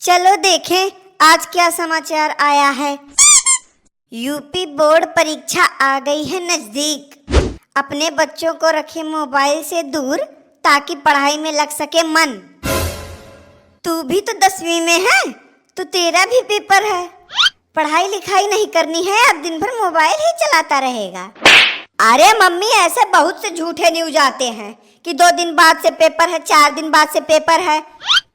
चलो देखें आज क्या समाचार आया है। यूपी बोर्ड परीक्षा आ गई है नजदीक। अपने बच्चों को रखे मोबाइल से दूर ताकि पढ़ाई में लग सके मन। तू भी तो 10वीं में है, तो तेरा भी पेपर है। पढ़ाई लिखाई नहीं करनी है, अब दिन भर मोबाइल ही चलाता रहेगा। अरे मम्मी, ऐसे बहुत से झूठे न्यूज आते हैं कि 2 दिन बाद से पेपर है, 4 दिन बाद से पेपर है,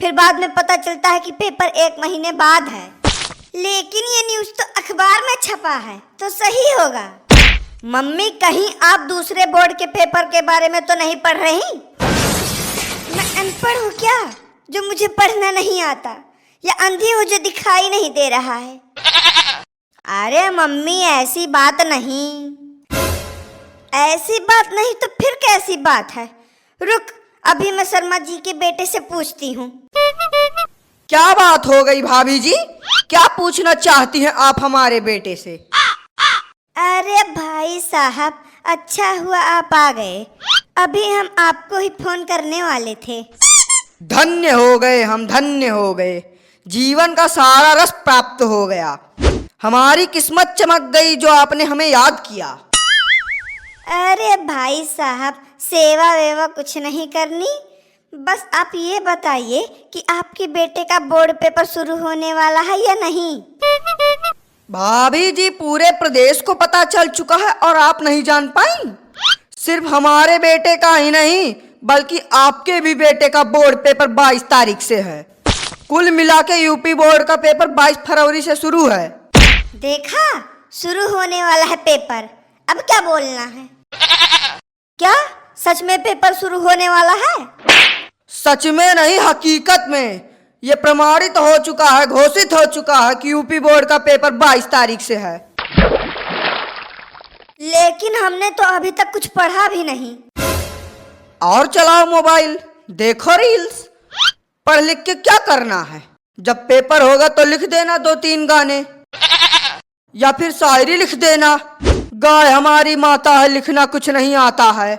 फिर बाद में पता चलता है कि पेपर 1 महीने बाद है। लेकिन ये न्यूज तो अखबार में छपा है तो सही होगा। मम्मी, कहीं आप दूसरे बोर्ड के पेपर के बारे में तो नहीं पढ़ रही? मैं अनपढ़ हूँ क्या, जो मुझे पढ़ना नहीं आता, या अंधी हूँ जो दिखाई नहीं दे रहा है? अरे मम्मी, ऐसी बात नहीं। ऐसी बात नहीं तो फिर कैसी बात है? रुक, अभी मैं शर्मा जी के बेटे से पूछती हूँ। क्या बात हो गई भाभी जी? क्या पूछना चाहती हैं आप हमारे बेटे से? अरे भाई साहब, अच्छा हुआ आप आ गए। अभी हम आपको ही फोन करने वाले थे। धन्य हो गए हम, धन्य हो गए। जीवन का सारा रस प्राप्त हो गया। हमारी किस्मत चमक गई जो आपने हमें याद किया। अरे भाई साहब, सेवा वेवा कुछ नहीं करनी। बस आप ये बताइए कि आपके बेटे का बोर्ड पेपर शुरू होने वाला है या नहीं? भाभी जी, पूरे प्रदेश को पता चल चुका है और आप नहीं जान पाई? सिर्फ हमारे बेटे का ही नहीं बल्कि आपके भी बेटे का बोर्ड पेपर 22 तारीख से है। कुल मिला के यूपी बोर्ड का पेपर 22 फरवरी से शुरू है। देखा, शुरू होने वाला है पेपर। अब क्या बोलना है? क्या सच में पेपर शुरू होने वाला है? सच में नहीं, हकीकत में। ये प्रमाणित हो चुका है, घोषित हो चुका है कि यूपी बोर्ड का पेपर 22 तारीख से है। लेकिन हमने तो अभी तक कुछ पढ़ा भी नहीं। और चलाओ मोबाइल, देखो रील्स। पढ़ लिख के क्या करना है? जब पेपर होगा तो लिख देना 2-3 गाने, या फिर शायरी लिख देना। गाय हमारी माता है, लिखना कुछ नहीं आता है।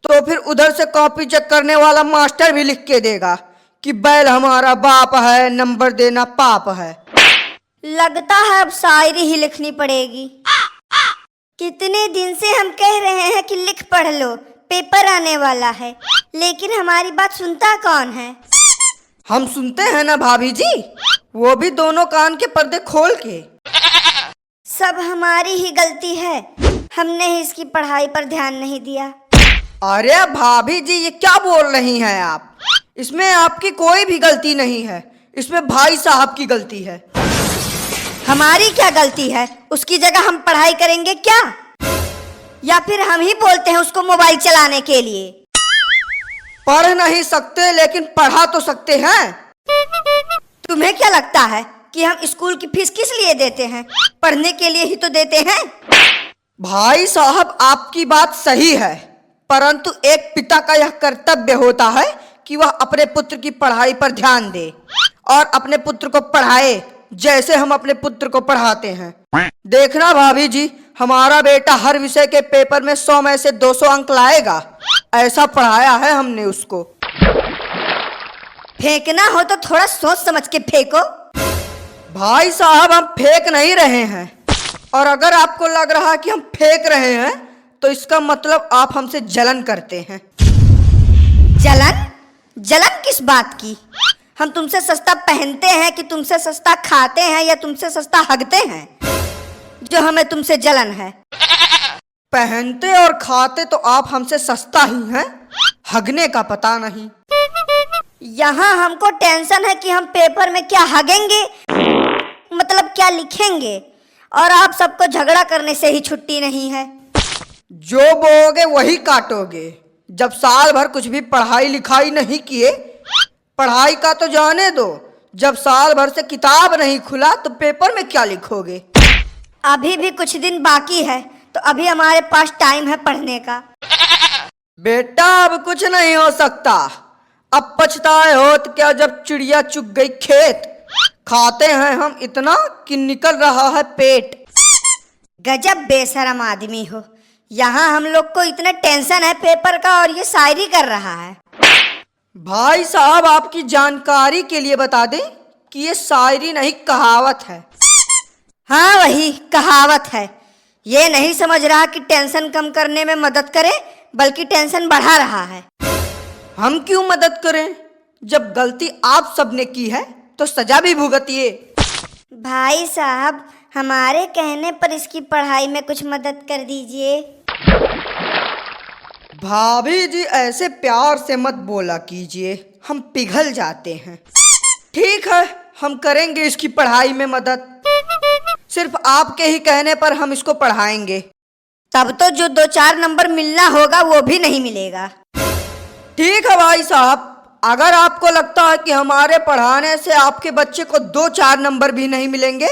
तो फिर उधर से कॉपी चेक करने वाला मास्टर भी लिख के देगा कि बैल हमारा बाप है, नंबर देना पाप है। लगता है अब शायरी ही लिखनी पड़ेगी। कितने दिन से हम कह रहे हैं कि लिख पढ़ लो, पेपर आने वाला है, लेकिन हमारी बात सुनता कौन है? हम सुनते हैं ना भाभी जी, वो भी दोनों कान के पर्दे खोल के। सब हमारी ही गलती है, हमने ही इसकी पढ़ाई पर ध्यान नहीं दिया। अरे भाभी जी, ये क्या बोल रही हैं आप? इसमें आपकी कोई भी गलती नहीं है, इसमें भाई साहब की गलती है। हमारी क्या गलती है? उसकी जगह हम पढ़ाई करेंगे क्या? या फिर हम ही बोलते हैं उसको मोबाइल चलाने के लिए? पढ़ नहीं सकते लेकिन पढ़ा तो सकते हैं। तुम्हें क्या लगता है कि हम स्कूल की फीस किस लिए देते हैं? पढ़ने के लिए ही तो देते हैं। भाई साहब, आपकी बात सही है, परंतु एक पिता का यह कर्तव्य होता है कि वह अपने पुत्र की पढ़ाई पर ध्यान दे और अपने पुत्र को पढ़ाए जैसे हम अपने पुत्र को पढ़ाते हैं। देखना भाभी जी, हमारा बेटा हर विषय के पेपर में 100 में से 200 अंक लाएगा। ऐसा पढ़ाया है हमने उसको। फेंकना हो तो थोड़ा सोच समझ के फेंको। भाई साहब, हम फेंक नहीं रहे हैं, और अगर आपको लग रहा है कि हम फेंक रहे हैं तो इसका मतलब आप हमसे जलन करते हैं। जलन? जलन किस बात की? हम तुमसे सस्ता पहनते हैं कि तुमसे सस्ता खाते हैं या तुमसे सस्ता हगते हैं जो हमें तुमसे जलन है? पहनते और खाते तो आप हमसे सस्ता ही हैं, हगने का पता नहीं। यहाँ हमको टेंशन है कि हम पेपर में क्या हगेंगे, मतलब क्या लिखेंगे, और आप सबको झगड़ा करने से ही छुट्टी नहीं है। जो बोओगे वही काटोगे। जब साल भर कुछ भी पढ़ाई लिखाई नहीं किए, पढ़ाई का तो जाने दो, जब साल भर से किताब नहीं खुला तो पेपर में क्या लिखोगे? अभी भी कुछ दिन बाकी है, तो अभी हमारे पास टाइम है पढ़ने का। बेटा, अब कुछ नहीं हो सकता। अब पछताए होत क्या जब चिड़िया चुग गई खेत। खाते हैं हम इतना कि निकल रहा है पेट। गजब बेशरम आदमी हो। यहाँ हम लोग को इतना टेंशन है पेपर का और ये शायरी कर रहा है। भाई साहब, आपकी जानकारी के लिए बता दें कि ये शायरी नहीं कहावत है। हाँ वही कहावत है। ये नहीं समझ रहा कि टेंशन कम करने में मदद करे, बल्कि टेंशन बढ़ा रहा है। हम क्यों मदद करें? जब गलती आप सबने की है तो सजा भी भुगतिए। भाई साहब, हमारे कहने पर इसकी पढ़ाई में कुछ मदद कर दीजिए। भाभी जी ऐसे प्यार से मत बोला कीजिए, हम पिघल जाते हैं। ठीक है, हम करेंगे इसकी पढ़ाई में मदद। सिर्फ आपके ही कहने पर हम इसको पढ़ाएंगे। तब तो जो 2-4 नंबर मिलना होगा वो भी नहीं मिलेगा। ठीक है भाई साहब, अगर आपको लगता है कि हमारे पढ़ाने से आपके बच्चे को 2-4 नंबर भी नहीं मिलेंगे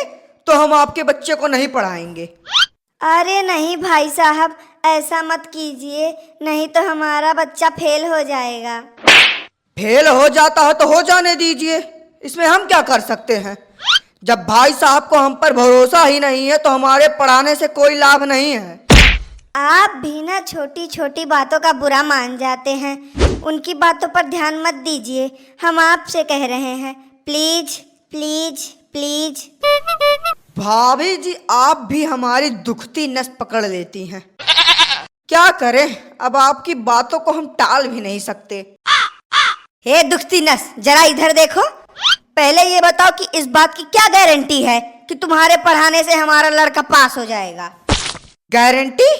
तो हम आपके बच्चे को नहीं पढ़ाएंगे। अरे नहीं भाई साहब, ऐसा मत कीजिए, नहीं तो हमारा बच्चा फेल हो जाएगा। फेल हो जाता है तो हो जाने दीजिए, इसमें हम क्या कर सकते हैं। जब भाई साहब को हम पर भरोसा ही नहीं है तो हमारे पढ़ाने से कोई लाभ नहीं है। आप भी ना छोटी छोटी बातों का बुरा मान जाते हैं। उनकी बातों पर ध्यान मत दीजिए, हम आपसे कह रहे हैं, प्लीज प्लीज प्लीज। भाभी जी आप भी हमारी दुखती नस पकड़ लेती हैं। क्या करें, अब आपकी बातों को हम टाल भी नहीं सकते। हे दुखती नस, जरा इधर देखो। पहले ये बताओ कि इस बात की क्या गारंटी है कि तुम्हारे पढ़ाने से हमारा लड़का पास हो जाएगा? गारंटी?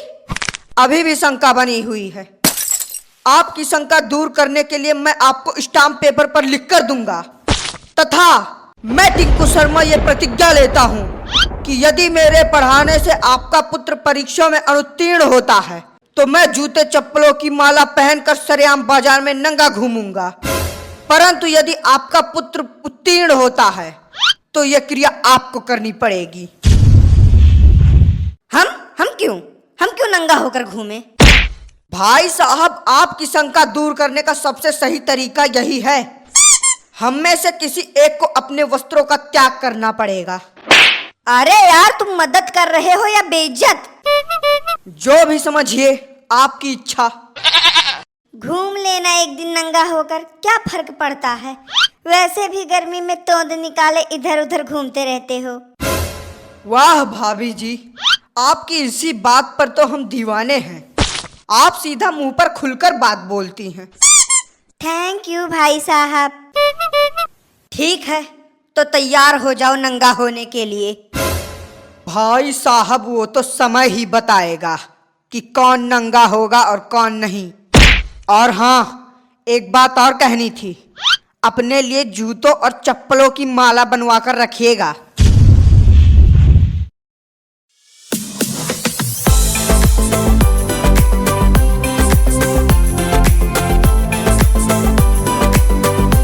अभी भी शंका बनी हुई है। आपकी शंका दूर करने के लिए मैं आपको स्टाम्प पेपर पर लिख कर दूंगा, तथा मैं टिंकू शर्मा ये प्रतिज्ञा लेता हूँ कि यदि मेरे पढ़ाने से आपका पुत्र परीक्षा में अनुत्तीर्ण होता है तो मैं जूते चप्पलों की माला पहनकर सरेआम बाजार में नंगा घूमूंगा। परंतु यदि आपका पुत्र उत्तीर्ण होता है तो यह क्रिया आपको करनी पड़ेगी। हम क्यों नंगा होकर घूमे? भाई साहब, आपकी शंका दूर करने का सबसे सही तरीका यही है, हम में से किसी एक को अपने वस्त्रों का त्याग करना पड़ेगा। अरे यार, तुम मदद कर रहे हो या बेइज्जत? जो भी समझिए, आपकी इच्छा। घूम लेना एक दिन नंगा होकर, क्या फर्क पड़ता है? वैसे भी गर्मी में तोंद निकाले इधर उधर घूमते रहते हो। वाह भाभी जी, आपकी इसी बात पर तो हम दीवाने हैं। आप सीधा मुंह पर खुलकर बात बोलती हैं। थैंक यू भाई साहब। ठीक है, तो तैयार हो जाओ नंगा होने के लिए। भाई साहब, वो तो समय ही बताएगा कि कौन नंगा होगा और कौन नहीं। और हाँ, एक बात और कहनी थी, अपने लिए जूतों और चप्पलों की माला बनवा कर रखिएगा।